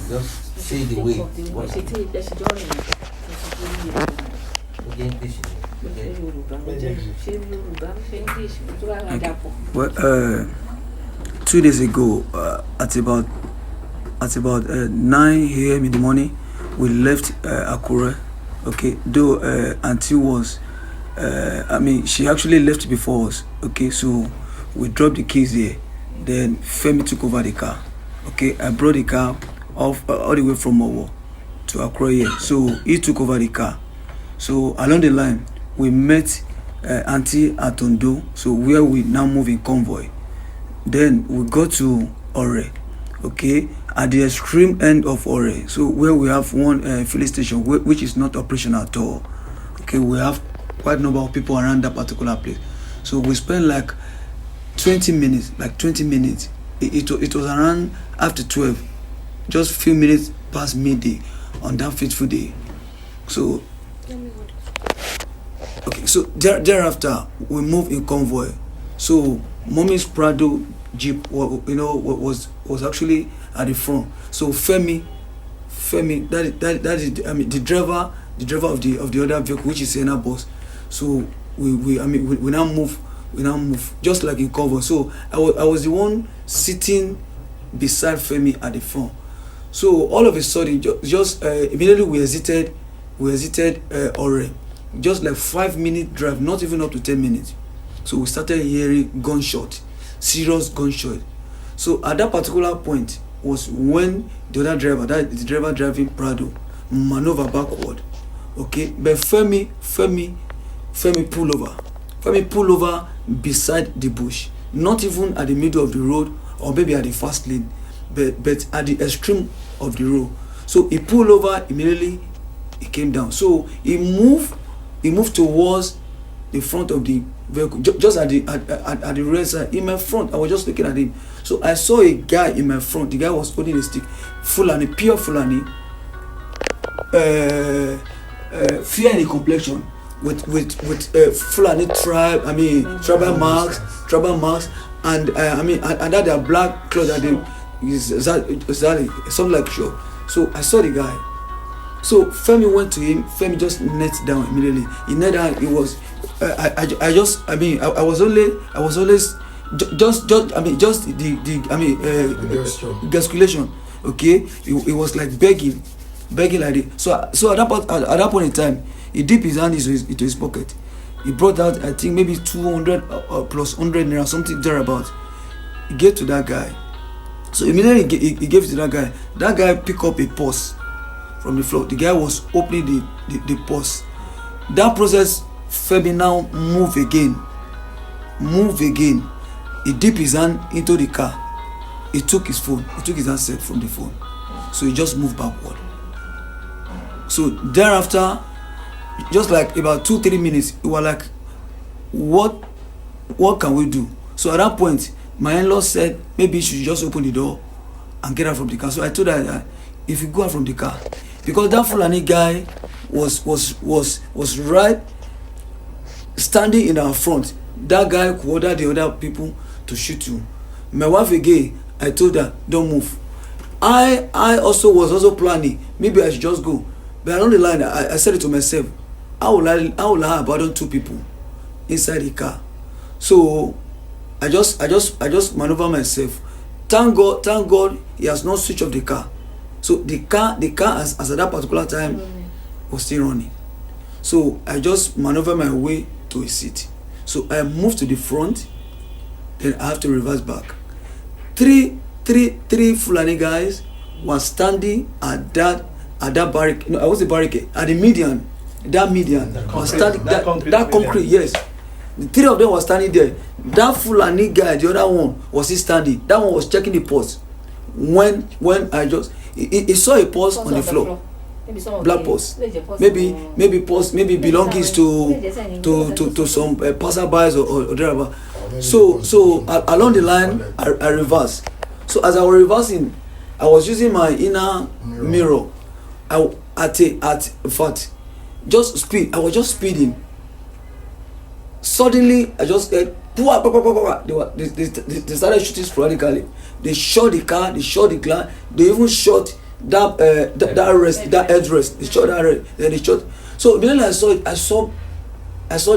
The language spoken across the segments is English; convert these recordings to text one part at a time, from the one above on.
Just say the way. Well, 2 days ago, at about 9 a.m. in the morning, we left Akure. Okay, though Auntie was, she actually left before us. Okay, so we dropped the keys there. Then Femi took over the car. Okay, I brought the car off all the way from Owo to Akure here. So he took over the car. So along the line, we met Auntie at Ondo. So where we now move in convoy. Then we got to Ore. Okay, at the extreme end of Ore. So where we have one filling station which is not operational at all. Okay, we have quite a number of people around that particular place. So we spent like 20 minutes. It was around after 12, just few minutes past midday on that fateful day. So okay, so thereafter we moved in convoy. So Mommy's Prado Jeep, was actually at the front. So Femi, that is the driver of the other vehicle, which is Sena bus. So we now move just like in convoy. So I was the one sitting beside Femi at the front. So all of a sudden, just immediately we exited Ore. Just like 5-minute drive, not even up to 10 minutes. So we started hearing gunshot, serious gunshot. So at that particular point was when the other driver, the driver driving Prado, maneuver backward. Okay, but Femi pull over. Femi pull over beside the bush, not even at the middle of the road or maybe at the fast lane, but at the extreme of the road. So he pulled over immediately. He came down. So he moved towards the front of the vehicle, just at the rear side. In my front, I was just looking at him. So I saw a guy in my front. The guy was holding a stick, Fulani, pure Fulani, fair in the complexion, with Fulani tribal marks, and and that their black clothes that is something like sure. So I saw the guy. So Femi went to him. Femi just knelt down immediately. He knelt down. It was I was always just the gesticulation. Okay, it was like begging like this. So at that point in time, he dipped his hand into his pocket. He brought out, I think, maybe 200 plus 100 naira, something thereabout. He gave to that guy. So immediately he gave it to that guy. That guy picked up a purse from the floor. The guy was opening the purse. That process, Femi now move again. He dipped his hand into the car. He took his phone. He took his handset from the phone. So he just moved backward. So thereafter, just like about 2-3 minutes, we were like, what can we do? So at that point, my in-law said maybe she should just open the door and get out from the car. So I told her, if you go out from the car, because that Fulani guy was right standing in our front. That guy could order the other people to shoot you. My wife again, I told her, don't move. I also was planning, maybe I should just go. But along the line, I said it to myself, how will I abandon 2 people inside the car? So I just maneuver myself. Thank God he has not switched off the car. So the car as at that particular time was still running. So I just maneuver my way to a seat. So I moved to the front, then I have to reverse back. Three Fulani guys were standing at that barricade. No, I was the barricade at the median. That median was standing. That concrete. Yes, the 3 of them were standing there. That Fulani guy, the other one, was still standing. That one was checking the pulse. When I just he saw a pulse on the floor. Black pulse. Maybe pulse, maybe belongings to some passerbys or whatever. So along the line, I reversed. So as I was reversing, I was using my inner mirror. At fact, I was just speeding. Suddenly, I just heard, they started shooting sporadically. They shot the car, they shot the glass, they even shot that rest, that headrest, they shot that rest, then they shot. So immediately I saw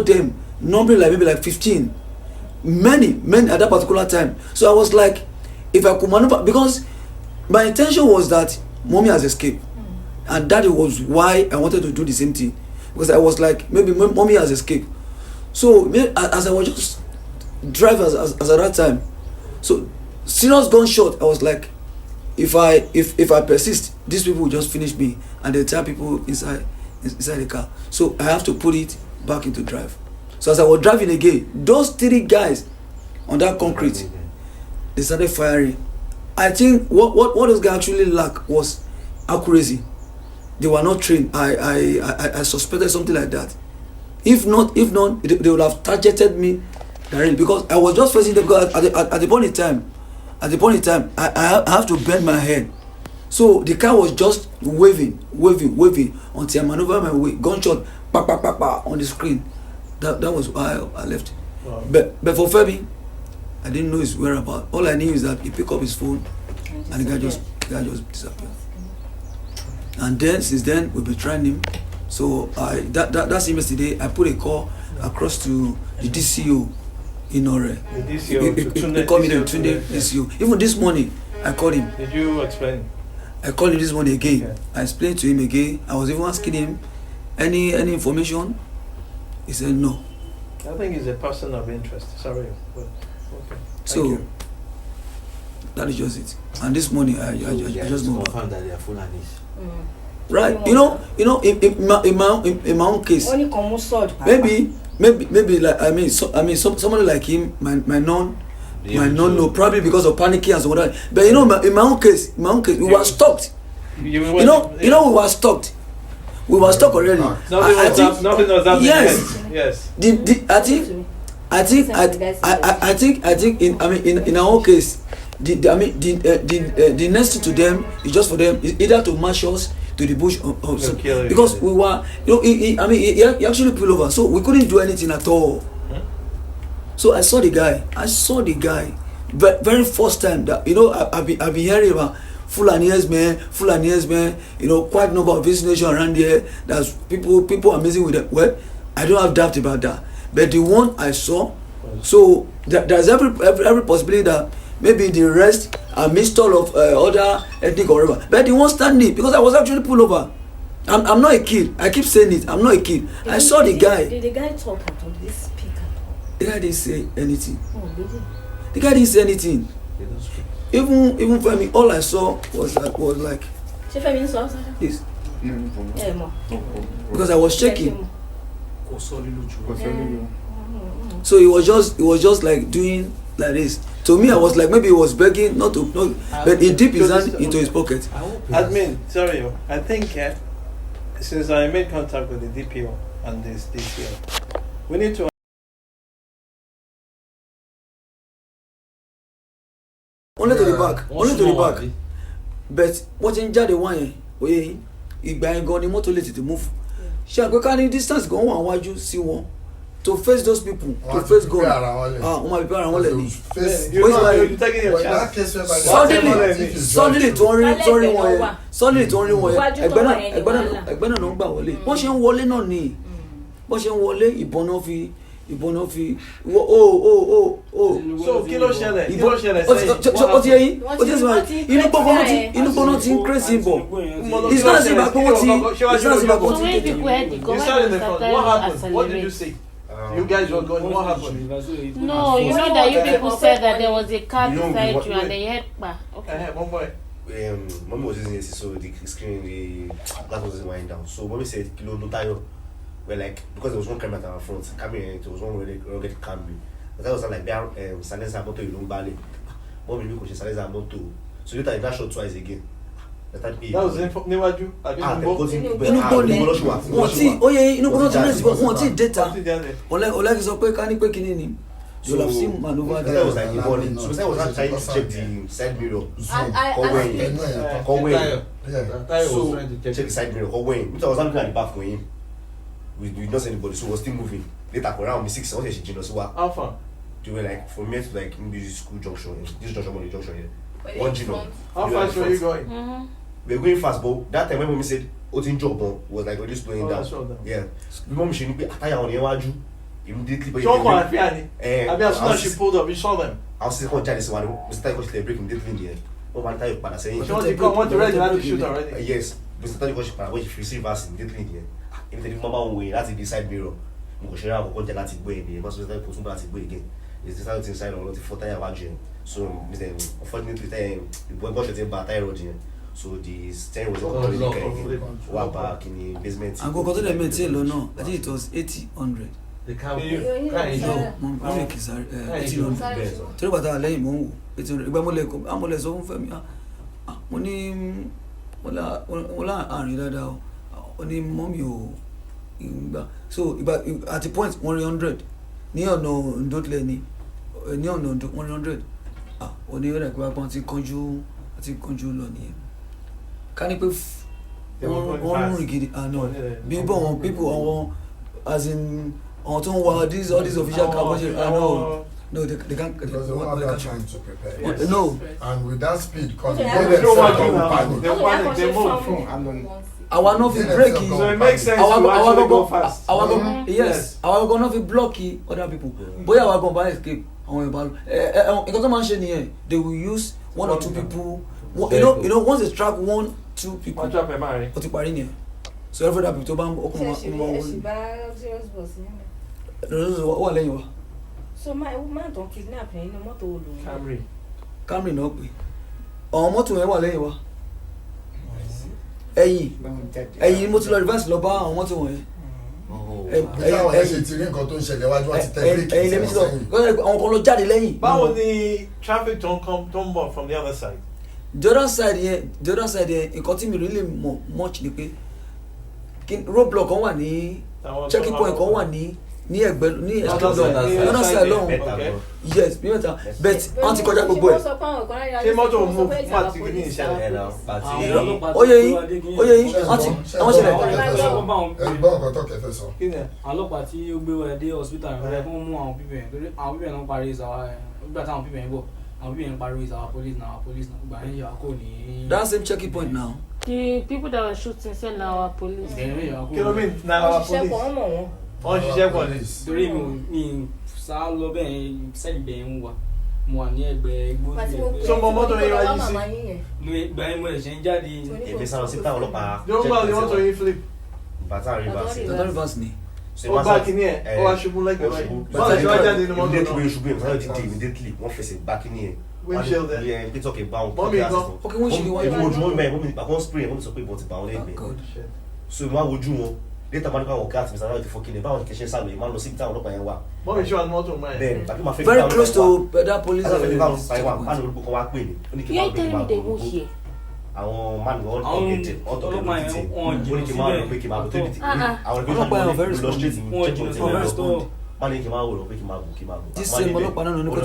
them numbering like maybe like 15, many at that particular time. So I was like, if I could maneuver, because my intention was that mommy has escaped, and that was why I wanted to do the same thing, because I was like, maybe mommy has escaped. So as I was just driving as at that time, so serious gunshot, I was like, if I persist, these people will just finish me and they'll tell people inside the car. So I have to put it back into drive. So as I was driving again, those 3 guys on that concrete, they started firing. I think what those guys actually lacked was accuracy. They were not trained. I suspected something like that. If not, they would have targeted me directly, because I was just facing them. Because at the point in time, I have to bend my head. So the car was just waving until I maneuvered my way. Gunshot, pa on the screen. That was why I left. Wow. But for Femi, I didn't know his whereabouts. All I knew is that he picked up his phone and the guy just disappeared. And then since then we've been trying him. So that same yesterday I put a call across to the DCO in Ore. The DCO. He called me the Tunde DCO. Even this morning I called him. Did you explain? I called him this morning again. Yeah. I explained to him again. I was even asking him any information. He said no. I think he's a person of interest. Sorry, but okay. So you. that is just it. And this morning I just moved back. That they are Fulanis. Right, you know, in my own case, maybe like somebody like him, my non know, probably because of panicking and so on. But you know, in my own case, we were stopped. We were stopped. We were stuck already. Nothing was happening. Yes. I think in our own case, the next thing to them is just for them is either to march us to the bush or because we were, he actually pulled over, so we couldn't do anything at all. So I saw the guy very first time that I've been hearing about Fulani's man, quite a number of vaccination around here. That's people are messing with them. Well, I don't have doubt about that. But the one I saw, so there's every possibility that maybe the rest are mixed all of other ethnic or whatever. But the one standing, because I was actually pulled over. I'm not a kid. I keep saying it. I'm not a kid. I saw the guy. Did the guy talk at all? Did he speak at all? The guy didn't say anything. Oh, really? The guy didn't say anything. Even for me, all I saw was like this. Because I was checking. So he was just like doing like this. To me, I was like, maybe he was begging not to, but he dipped his hand into his pocket. Admin, sorry, I think since I made contact with the DPO and this DCO, we need to. Only to the back. But what in Jade one way, ìgbà yẹn gan ni mọ́tò lè tètè move. Ṣé àgbéká ní distance gan wà wájú sí wọn to face those people, to face God. Wọ́n máa prepare ara wọn lẹ̀ ní. Suddenly tó ń rí wọn yẹn ẹgbẹ́ náà ló ń gbà wọlé. Bọ́n ṣe ń wọlé náà ni bọ́n ṣe ń wọlé ìbọn náà fi so kí ló ṣẹlẹ̀ sẹ́yìn. ó ti yẹ yín ó ti sọ inú gbọ́nà ti ń kérésì bọ̀ it's not as if I go to you started in the front. What happened? What did you say? You guys were going. What happened? No, you know that you people said that there was a car beside you and they had okay. One boy. Mommy was using AC, so the screen, the glass wasn't winding down. So mommy said, "Kilo no tayo." We're like, because there was one camera at our front, it was one really rugged camera. But that was like, silencer motor, you don't bally. Mommy, we could silence our motor. So you that shot twice again. That was in Niwaju. You will have seen maneuver there. That was like the morning. So I was not trying to check the side mirror. So check the side mirror. Which I was looking at the back going. We did not see anybody, so we were still moving. Later, around 6, I was actually generous. How far? They were like, from here to like maybe school junction, this junction, money junction here. One Gino. How fast were you going? we were going fast, but that time when mommy said Otin job was like already slowing down. Yeah. Mom she knew Ataya on Yawaju immediately. But as soon as she pulled up, you saw them. I was saying, Charlie, so I was like break immediately in the end. Oh, one time, but I say, you want to ready to shoot already? Yes, Mr. Tony was when she received us immediately in the end. If the mama way, that's the side mirror. Mugoshera will contact that way, the most of the person that way again. It's the side inside or not the 4 tire wagon. So, unfortunately, the boy was a bad tire. So the stand was one back in the basement. And go to the metal, no, I think it was 80-100. The camera. Tell about that lane, Mo. It's a Bamoleko, Amoles own family. Only Ola Arida, only Momio. So, at the point 100, near no, don't let me, near no, 100. Only like we're going to conjure, I think conjure on him. Can you put one rigid? No, people as in all these official campaigns. No, they can't. Because they don't have that time to prepare. No. And with that speed, because I want not be breaking. So it makes sense to actually go fast. Yes, I will not be blocking other people. Boy, I will go by escape. They will use 1 or 2 people. You know, once they trap 1, 2 people. So every other people so my woman don't kidnap me, no motor. Camry no pe. On motor yẹn wà lẹ́yìn wa. Ẹ̀yin mo ti lọ reverse lọ bá àwọn motor wọ̀nyẹn. Ẹ̀yin lèmi ti lọ. Àwọn kan lọ jáde lẹ́yìn. Báwo ni traffic don't come from the other side? The other side yẹn nǹkan tí mi really much ni pé roadblock kan wà ní checking point kan wà ní ẹ̀gbẹ́ ní other side lọ́hùn. Yes, bí mẹ́ta but wọ́n ti kọjá gbogbo ẹ̀. Ṣé mọ́tò mú pàtí ní ìṣẹ̀lẹ̀? Oyè yín àwọn ṣẹlẹ̀. Ẹ̀gbọ́n ọ̀gá tó kẹfẹ́ sọ. Ọlọ́pàá tí ó gbé wa dé hospital rẹ̀ fún mú àwọn pípẹ̀ yẹn torí àwọn pípẹ̀ náà parí ìsàwá nígbà táwọn pípẹ̀ yẹn bọ̀ àwọn pípẹ̀ yẹn parí ìsàwá police náà gbà yẹn yà kó ní. That same checking point now. The people that were shooting said now our police. Kí ló mean now our police? Wọ́n ṣiṣẹ́ pọ̀ ní. Torí mi sá lọ bẹ́ẹ̀ sẹ́ẹ̀dì bẹ́ẹ̀ ń wà mo wà ní ẹgbẹ́ igbó ní ẹgbẹ́. So mo mọ́tò yẹn wáyé sí. Mo ìgbà yẹn mo ẹ̀ṣẹ̀ ń jáde. Èmi sáwọn sí táwọn ọlọ́pàá. Yóò gbà ní mọ́tò yẹn flip. Bàtà reverse. Bàtà reverse ni. Ó bá kìíní ẹ̀ ó wá ṣubú lẹ́gbẹ̀ẹ́ báyìí. Bọ́lá ṣe wá jáde nínú mọ́tò náà. Immediately ṣubú yẹn sáwọn ti dé immediately wọ́n fẹsẹ̀ bá kìíní ẹ̀. Windshield ẹ̀. Yeah, bí tọ́kì bá wọn. Mọ́mí gan. Okay, wọ́n ṣe ni wọ́n yóò wojú wọn mẹ́rin wọ́n mi àkọ́ spray wọ́n mi sọ pé ìbọn ti bá wọn lẹ́gbẹ̀ẹ́. So ìwọ́n á wojú wọn. Later man káwọn cat Mr. Náà ti fọ́kìlẹ̀ báwọn kẹ̀ṣẹ́ sálọ ìmọ̀ lọ sí táwọn ọlọ́pàá yẹn wà. Mọ́mí ṣé wà ní mọ́tò máa Bẹ́ẹ̀ni, bàbí máa fẹ́ very close to that police. Báwọn olùkọ́ kan wá pè ní. You ain't telling me they won't hear. Àwọn man wọn ọ̀gẹ̀tẹ̀ ọ̀tọ̀lọ́pàá yẹn ó ní kí n máa rò pé kí n máa bọ̀ tó ibi tí àwọn ọlọ́pàá yẹn very lọ straight ní checkpoint strong. Man ní kí n máa rò pé kí n máa bọ̀. This same ọlọ́pàá náà ní kó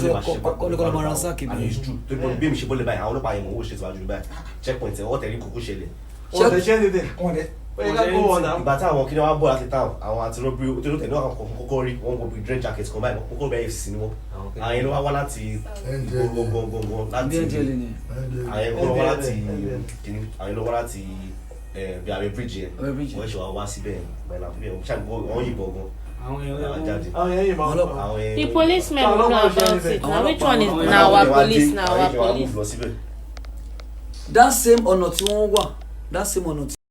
lè kọ́ máa ransack and it's true tó ní bí mi ṣe bọ́lẹ̀ báyìí àwọn ọlọ́pàá yẹn mọ̀ owó ṣe síwájú ní báyìí checkpoint ẹ̀ ọ̀tẹ̀rí kókó ṣẹlẹ̀. Ìgbà tí àwọn kí ni wọ́n bọ̀ láti táwọn àwọn àti rọ́bìrì tó tẹ̀lé àwọn kọ́kọ́ rí wọ́n gbọ́ bí dread jacket kan báyìí kókó bẹ́ẹ̀ ACC ni wọ́n àwọn yẹn ló wá láti gbọ̀ngbọ̀ngbọ̀ngbọ̀n láti àwọn yẹn ló wá láti bí àwọn bridge yẹn wọ́n ṣe wá síbẹ̀ wọ́n yìnbọn gan. The policemen will know about it. Now which one is now our police? Now our police. That same ọ̀nà tí wọ́n wà that same ọ̀nà